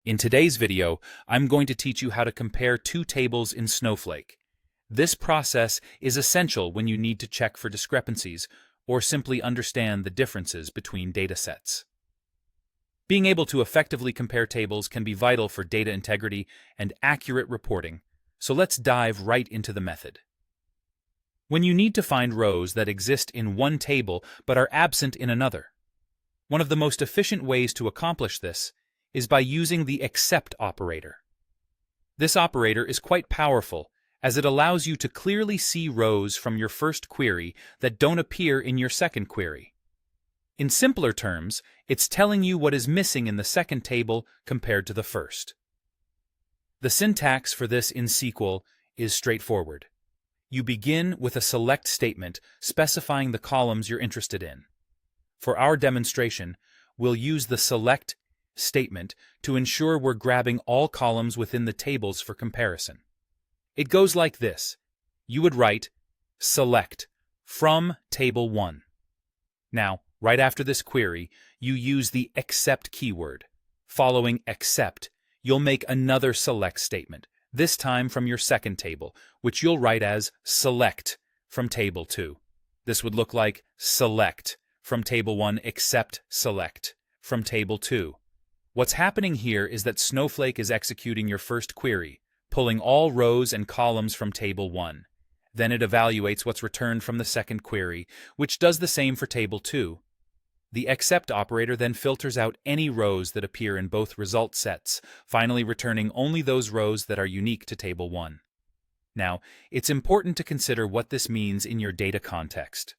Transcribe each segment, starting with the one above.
In today's video, I'm going to teach you how to compare two tables in Snowflake. This process is essential when you need to check for discrepancies or simply understand the differences between datasets. Being able to effectively compare tables can be vital for data integrity and accurate reporting, so let's dive right into the method. When you need to find rows that exist in one table but are absent in another, one of the most efficient ways to accomplish this is by using the except operator. This operator is quite powerful as it allows you to clearly see rows from your first query that don't appear in your second query. In simpler terms, it's telling you what is missing in the second table compared to the first. The syntax for this in SQL is straightforward. You begin with a select statement specifying the columns you're interested in. For our demonstration, we'll use the select statement to ensure we're grabbing all columns within the tables for comparison. It goes like this. You would write select from table 1. Now, right after this query, you use the except keyword. Following except, you'll make another select statement, this time from your second table, which you'll write as select from table 2. This would look like select from table 1 except select from table 2. What's happening here is that Snowflake is executing your first query, pulling all rows and columns from table 1. Then it evaluates what's returned from the second query, which does the same for table 2. The except operator then filters out any rows that appear in both result sets, finally returning only those rows that are unique to table 1. Now, it's important to consider what this means in your data context.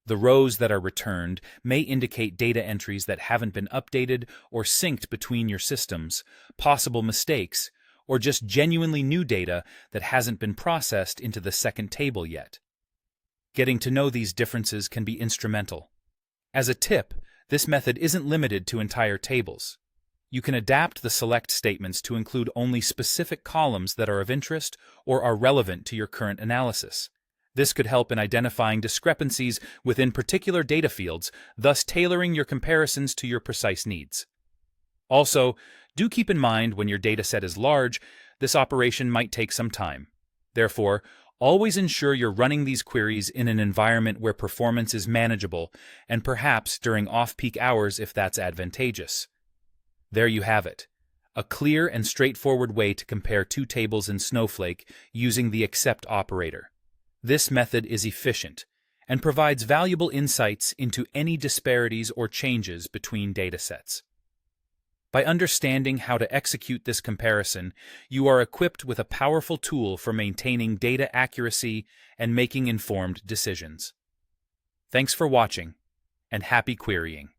The rows that are returned may indicate data entries that haven't been updated or synced between your systems, possible mistakes, or just genuinely new data that hasn't been processed into the second table yet. Getting to know these differences can be instrumental. As a tip, this method isn't limited to entire tables. You can adapt the select statements to include only specific columns that are of interest or are relevant to your current analysis. This could help in identifying discrepancies within particular data fields, thus tailoring your comparisons to your precise needs. Also, do keep in mind when your dataset is large, this operation might take some time. Therefore, always ensure you're running these queries in an environment where performance is manageable, and perhaps during off-peak hours if that's advantageous. There you have it, a clear and straightforward way to compare two tables in Snowflake using the except operator. This method is efficient and provides valuable insights into any disparities or changes between datasets. By understanding how to execute this comparison, you are equipped with a powerful tool for maintaining data accuracy and making informed decisions. Thanks for watching, and happy querying.